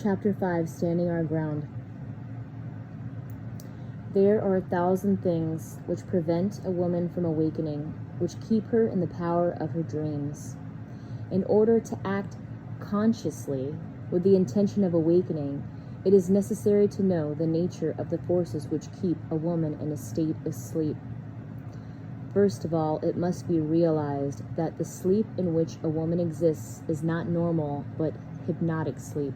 Chapter 5, Standing Our Ground. There are 1,000 things which prevent a woman from awakening, which keep her in the power of her dreams. In order to act consciously with the intention of awakening, it is necessary to know the nature of the forces which keep a woman in a state of sleep. First of all, it must be realized that the sleep in which a woman exists is not normal, but hypnotic sleep.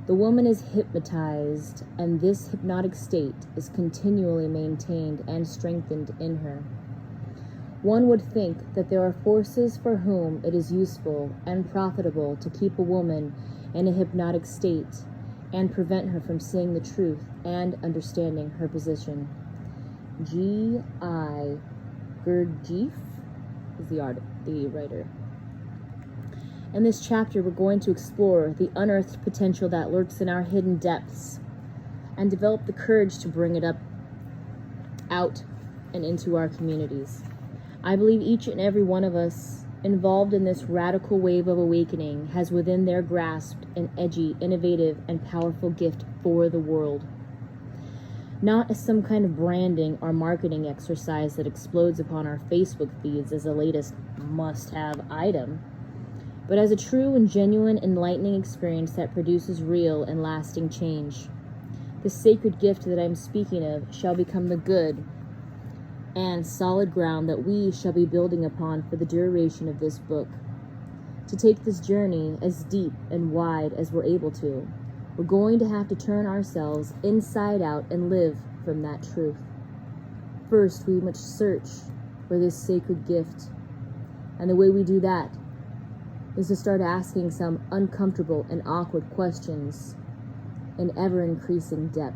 The woman is hypnotized, and this hypnotic state is continually maintained and strengthened in her. One would think that there are forces for whom it is useful and profitable to keep a woman in a hypnotic state and prevent her from seeing the truth and understanding her position. G.I. Gurdjieff is the writer. In this chapter, we're going to explore the unearthed potential that lurks in our hidden depths and develop the courage to bring it out and into our communities. I believe each and every one of us involved in this radical wave of awakening has within their grasp an edgy, innovative, and powerful gift for the world. Not as some kind of branding or marketing exercise that explodes upon our Facebook feeds as the latest must-have item, but as a true and genuine enlightening experience that produces real and lasting change. The sacred gift that I am speaking of shall become the good and solid ground that we shall be building upon for the duration of this book. To take this journey as deep and wide as we're able to, we're going to have to turn ourselves inside out and live from that truth. First, we must search for this sacred gift, and the way we do that is to start asking some uncomfortable and awkward questions in ever-increasing depth.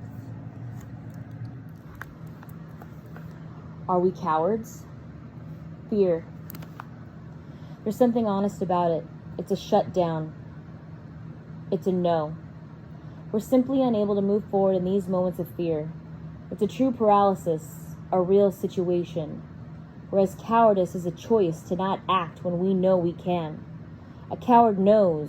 Are we cowards? Fear. There's something honest about it. It's a shutdown. It's a no. We're simply unable to move forward in these moments of fear. It's a true paralysis, a real situation. Whereas cowardice is a choice to not act when we know we can. A coward knows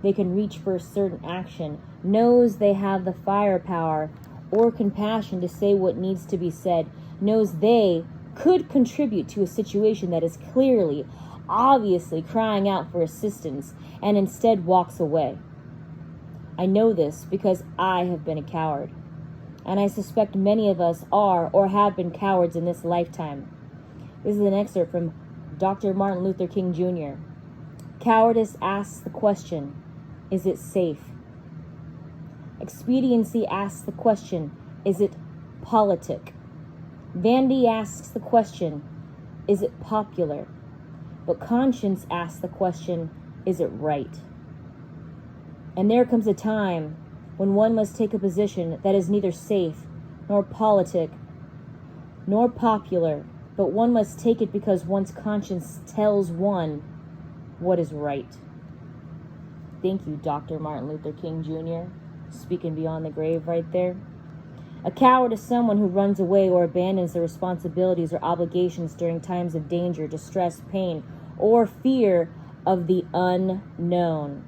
they can reach for a certain action, knows they have the firepower or compassion to say what needs to be said, knows they could contribute to a situation that is clearly, obviously crying out for assistance, and instead walks away. I know this because I have been a coward, and I suspect many of us are or have been cowards in this lifetime. This is an excerpt from Dr. Martin Luther King Jr. Cowardice asks the question, is it safe? Expediency asks the question, is it politic? Vanity asks the question, is it popular? But conscience asks the question, is it right? And there comes a time when one must take a position that is neither safe, nor politic, nor popular, but one must take it because one's conscience tells one what is right. Thank you, Dr. Martin Luther King Jr., speaking beyond the grave right there. A coward is someone who runs away or abandons their responsibilities or obligations during times of danger, distress, pain, or fear of the unknown.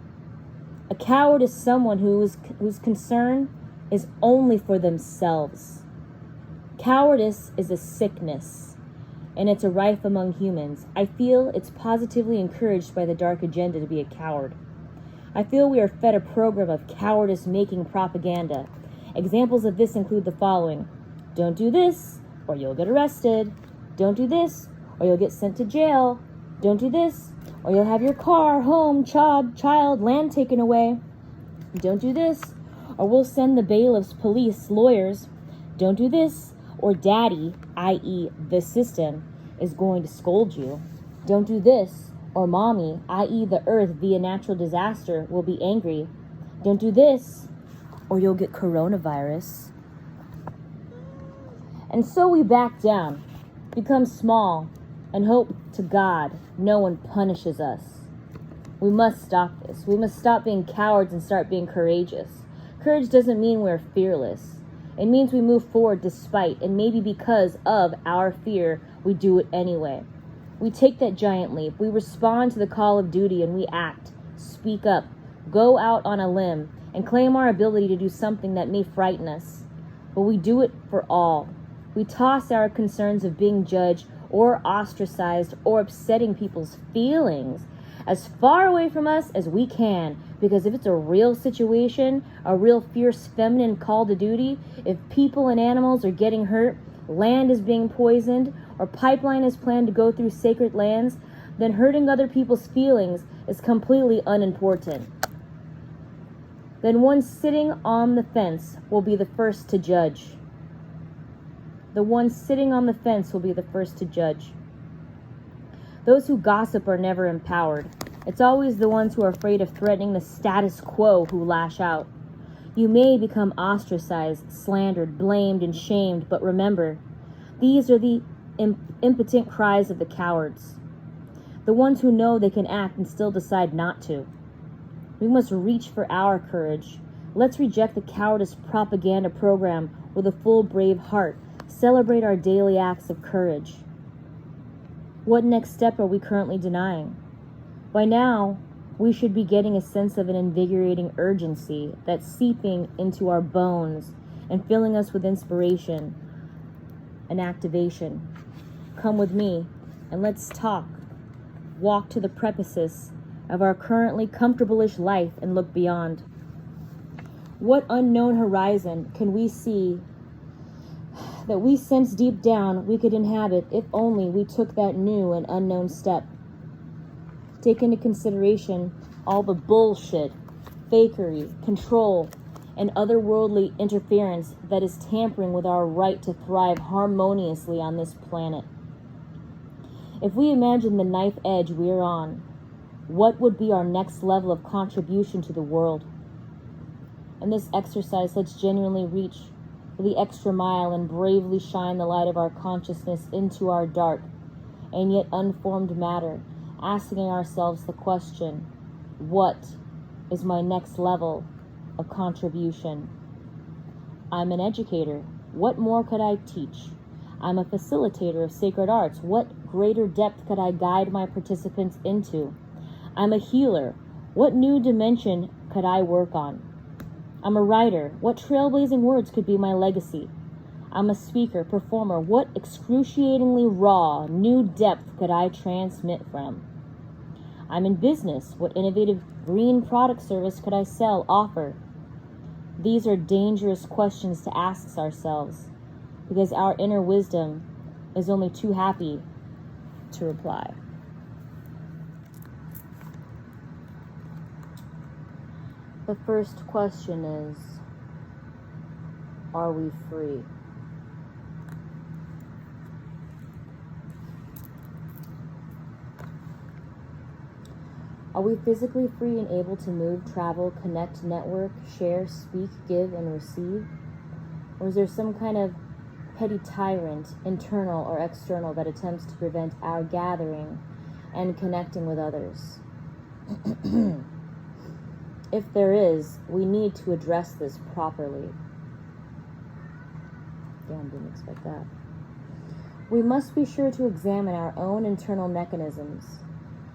A coward is someone whose concern is only for themselves. Cowardice is a sickness, and it's a rife among humans. I feel it's positively encouraged by the dark agenda to be a coward. I feel we are fed a program of cowardice-making propaganda. Examples of this include the following. Don't do this, or you'll get arrested. Don't do this, or you'll get sent to jail. Don't do this, or you'll have your car, home, job, child, land taken away. Don't do this, or we'll send the bailiffs, police, lawyers. Don't do this, or daddy, i.e. the system, is going to scold you. Don't do this, or mommy, i.e. the earth via natural disaster, will be angry. Don't do this, or you'll get coronavirus. And so we back down, become small, and hope to God no one punishes us. We must stop this. We must stop being cowards and start being courageous. Courage doesn't mean we're fearless. It means we move forward despite, and maybe because of, our fear, we do it anyway. We take that giant leap. We respond to the call of duty and we act, speak up, go out on a limb, and claim our ability to do something that may frighten us, but we do it for all. We toss our concerns of being judged or ostracized or upsetting people's feelings as far away from us as we can, because if it's a real situation, a real fierce feminine call to duty, if people and animals are getting hurt, land is being poisoned, or pipeline is planned to go through sacred lands, then hurting other people's feelings is completely unimportant. Then one sitting on the fence will be the first to judge. The one sitting on the fence will be the first to judge. Those who gossip are never empowered. It's always the ones who are afraid of threatening the status quo who lash out. You may become ostracized, slandered, blamed, and shamed, but remember, these are the impotent cries of the cowards, the ones who know they can act and still decide not to. We must reach for our courage. Let's reject the cowardice propaganda program with a full, brave heart. Celebrate our daily acts of courage. What next step are we currently denying? By now, we should be getting a sense of an invigorating urgency that's seeping into our bones and filling us with inspiration and activation. Come with me and let's talk. Walk to the precipice of our currently comfortable-ish life and look beyond. What unknown horizon can we see that we sense deep down we could inhabit if only we took that new and unknown step? Take into consideration all the bullshit, fakery, control, and otherworldly interference that is tampering with our right to thrive harmoniously on this planet. If we imagine the knife edge we're on, what would be our next level of contribution to the world? In this exercise, let's genuinely reach for the extra mile and bravely shine the light of our consciousness into our dark and yet unformed matter, asking ourselves the question, what is my next level of contribution? I'm an educator. What more could I teach? I'm a facilitator of sacred arts. What greater depth could I guide my participants into? I'm a healer. What new dimension could I work on? I'm a writer. What trailblazing words could be my legacy? I'm a speaker, performer. What excruciatingly raw, new depth could I transmit from? I'm in business. What innovative green product service could I sell, offer? These are dangerous questions to ask ourselves, because our inner wisdom is only too happy to reply. The first question is, are we free? Are we physically free and able to move, travel, connect, network, share, speak, give, and receive? Or is there some kind of petty tyrant, internal or external, that attempts to prevent our gathering and connecting with others? If there is, we need to address this properly. Damn, didn't expect that. We must be sure to examine our own internal mechanisms.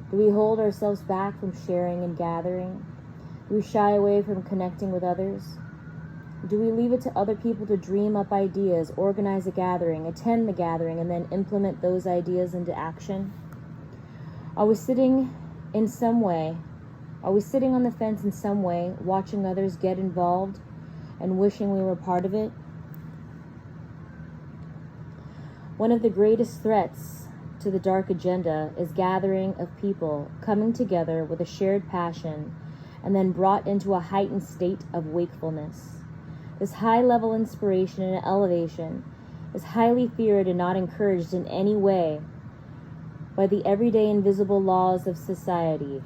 Do we hold ourselves back from sharing and gathering? Do we shy away from connecting with others? Do we leave it to other people to dream up ideas, organize a gathering, attend the gathering, and then implement those ideas into action? Are we sitting on the fence in some way, watching others get involved and wishing we were part of it? One of the greatest threats to the dark agenda is gathering of people coming together with a shared passion and then brought into a heightened state of wakefulness. This high-level inspiration and elevation is highly feared and not encouraged in any way by the everyday invisible laws of society.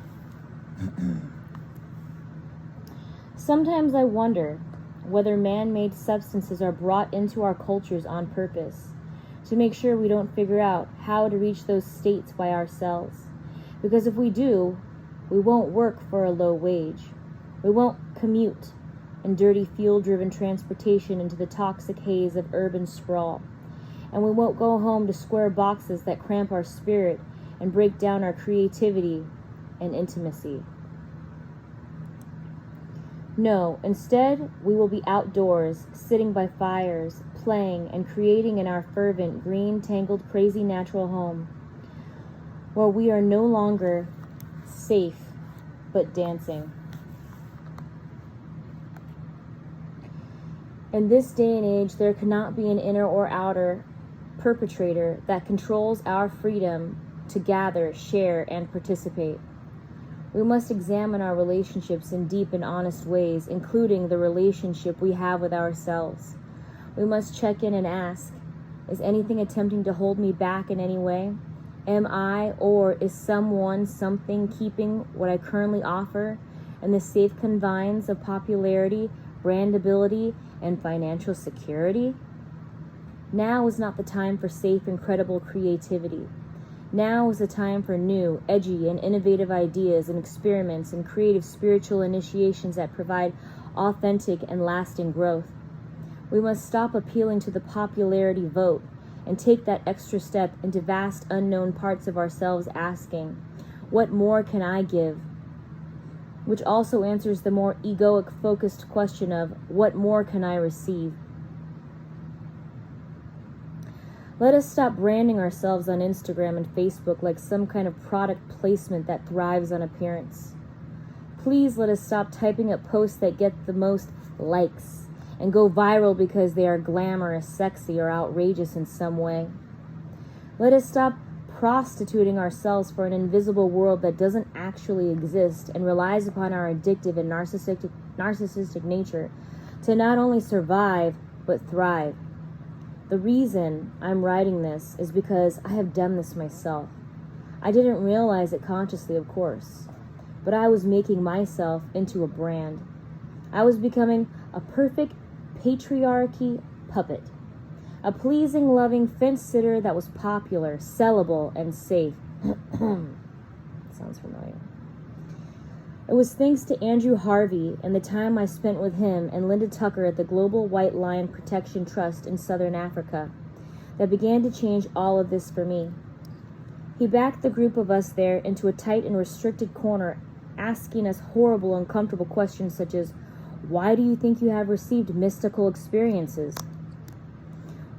Sometimes I wonder whether man-made substances are brought into our cultures on purpose to make sure we don't figure out how to reach those states by ourselves. Because if we do, we won't work for a low wage. We won't commute in dirty fuel-driven transportation into the toxic haze of urban sprawl. And we won't go home to square boxes that cramp our spirit and break down our creativity and intimacy. No, instead, we will be outdoors, sitting by fires, playing and creating in our fervent, green, tangled, crazy natural home, where we are no longer safe, but dancing. In this day and age, there cannot be an inner or outer perpetrator that controls our freedom to gather, share, and participate. We must examine our relationships in deep and honest ways, including the relationship we have with ourselves. We must check in and ask, is anything attempting to hold me back in any way? Am I or is someone, something keeping what I currently offer in the safe confines of popularity, brandability, and financial security? Now is not the time for safe, incredible creativity. Now is the time for new, edgy, and innovative ideas and experiments and creative spiritual initiations that provide authentic and lasting growth. We must stop appealing to the popularity vote and take that extra step into vast unknown parts of ourselves asking, what more can I give? Which also answers the more egoic focused question of, what more can I receive? Let us stop branding ourselves on Instagram and Facebook like some kind of product placement that thrives on appearance. Please let us stop typing up posts that get the most likes and go viral because they are glamorous, sexy, or outrageous in some way. Let us stop prostituting ourselves for an invisible world that doesn't actually exist and relies upon our addictive and narcissistic nature to not only survive, but thrive. The reason I'm writing this is because I have done this myself. I didn't realize it consciously, of course, but I was making myself into a brand. I was becoming a perfect patriarchy puppet, a pleasing, loving fence sitter that was popular, sellable, and safe. Sounds familiar. It was thanks to Andrew Harvey and the time I spent with him and Linda Tucker at the Global White Lion Protection Trust in Southern Africa that began to change all of this for me. He backed the group of us there into a tight and restricted corner, asking us horrible, uncomfortable questions such as, why do you think you have received mystical experiences?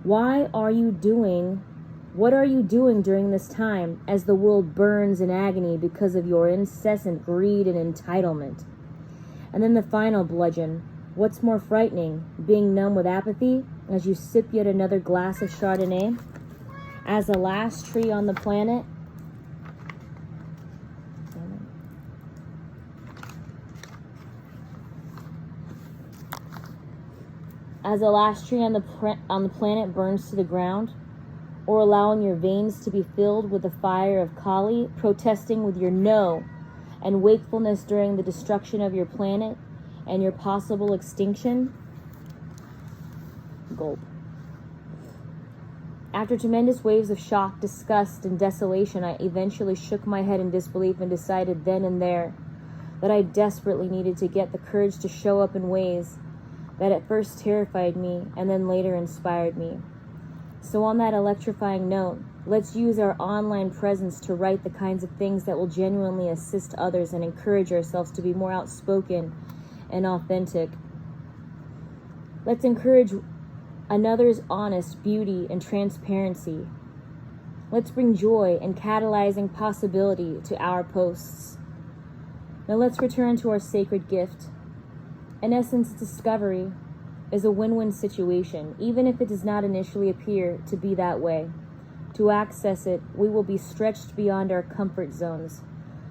What are you doing during this time as the world burns in agony because of your incessant greed and entitlement? And then the final bludgeon. What's more frightening, being numb with apathy as you sip yet another glass of Chardonnay? As the last tree on the planet? As the last tree on the planet burns to the ground? Or allowing your veins to be filled with the fire of Kali, protesting with your no and wakefulness during the destruction of your planet and your possible extinction? Gulp. After tremendous waves of shock, disgust, and desolation, I eventually shook my head in disbelief and decided then and there that I desperately needed to get the courage to show up in ways that at first terrified me and then later inspired me. So on that electrifying note, let's use our online presence to write the kinds of things that will genuinely assist others and encourage ourselves to be more outspoken and authentic. Let's encourage another's honest beauty and transparency. Let's bring joy and catalyzing possibility to our posts. Now let's return to our sacred gift. In essence, discovery is a win-win situation, even if it does not initially appear to be that way. To access it, we will be stretched beyond our comfort zones.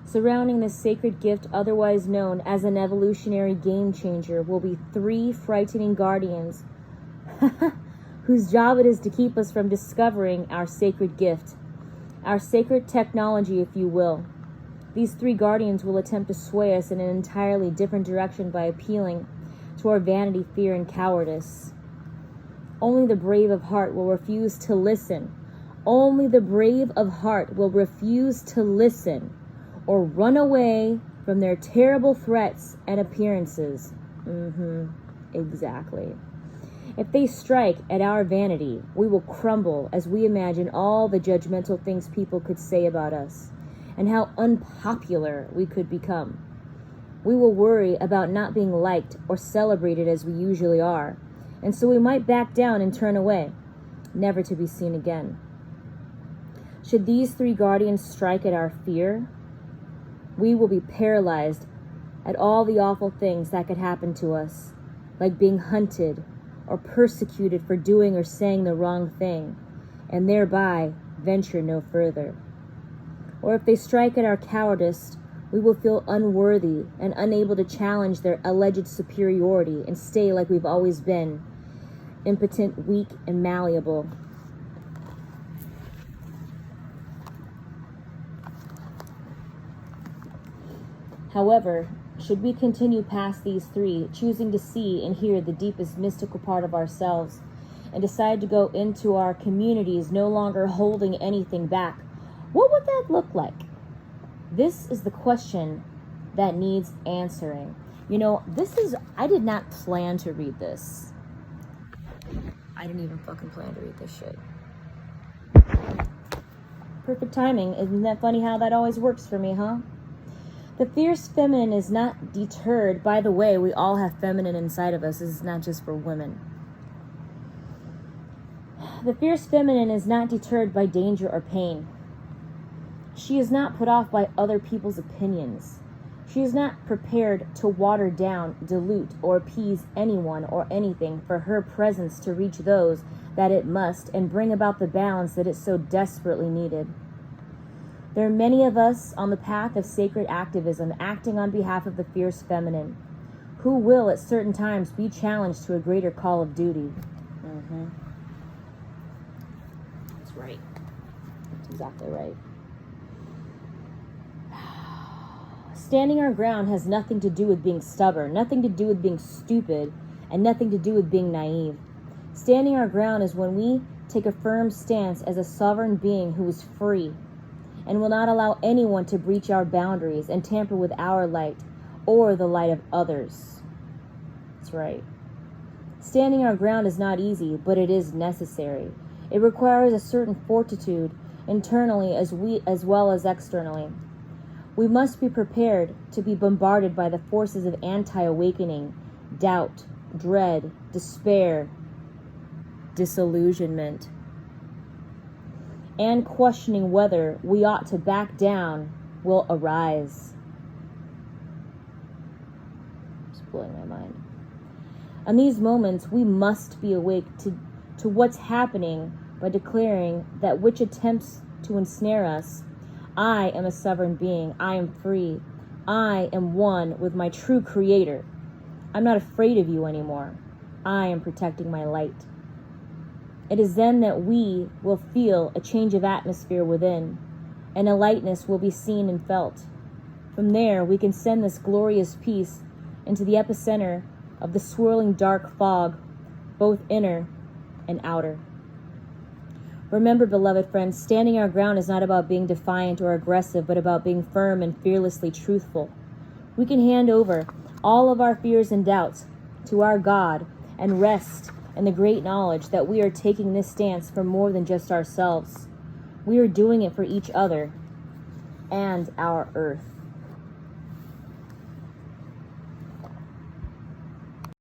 Surrounding this sacred gift, otherwise known as an evolutionary game changer, will be 3 frightening guardians whose job it is to keep us from discovering our sacred gift, our sacred technology, if you will. These 3 guardians will attempt to sway us in an entirely different direction by appealing to our vanity, fear, and cowardice. Only the brave of heart will refuse to listen. Only the brave of heart will refuse to listen or run away from their terrible threats and appearances. Exactly. If they strike at our vanity, we will crumble as we imagine all the judgmental things people could say about us and how unpopular we could become. We will worry about not being liked or celebrated as we usually are, and so we might back down and turn away, never to be seen again. Should these three guardians strike at our fear, we will be paralyzed at all the awful things that could happen to us, like being hunted or persecuted for doing or saying the wrong thing, and thereby venture no further. Or if they strike at our cowardice, we will feel unworthy and unable to challenge their alleged superiority and stay like we've always been, impotent, weak, and malleable. However, should we continue past these three, choosing to see and hear the deepest mystical part of ourselves, and decide to go into our communities no longer holding anything back, what would that look like? This is the question that needs answering. I did not plan to read this. I didn't even fucking plan to read this shit. Perfect timing. Isn't that funny how that always works for me, huh? The fierce feminine is not deterred. By the way, we all have feminine inside of us. This is not just for women. The fierce feminine is not deterred by danger or pain. She is not put off by other people's opinions. She is not prepared to water down, dilute, or appease anyone or anything for her presence to reach those that it must and bring about the balance that it so desperately needed. There are many of us on the path of sacred activism acting on behalf of the fierce feminine, who will at certain times be challenged to a greater call of duty. That's right. That's exactly right. Standing our ground has nothing to do with being stubborn, nothing to do with being stupid, and nothing to do with being naive. Standing our ground is when we take a firm stance as a sovereign being who is free and will not allow anyone to breach our boundaries and tamper with our light or the light of others. That's right. Standing our ground is not easy, but it is necessary. It requires a certain fortitude internally as well as externally. We must be prepared to be bombarded by the forces of anti-awakening, doubt, dread, despair, disillusionment, and questioning whether we ought to back down will arise. It's blowing my mind. In these moments, we must be awake to what's happening by declaring that which attempts to ensnare us. I am a sovereign being. I am free. I am one with my true creator. I'm not afraid of you anymore. I am protecting my light. It is then that we will feel a change of atmosphere within, and a lightness will be seen and felt. From there, we can send this glorious peace into the epicenter of the swirling dark fog, both inner and outer. Remember, beloved friends, standing our ground is not about being defiant or aggressive, but about being firm and fearlessly truthful. We can hand over all of our fears and doubts to our God and rest in the great knowledge that we are taking this stance for more than just ourselves. We are doing it for each other and our earth.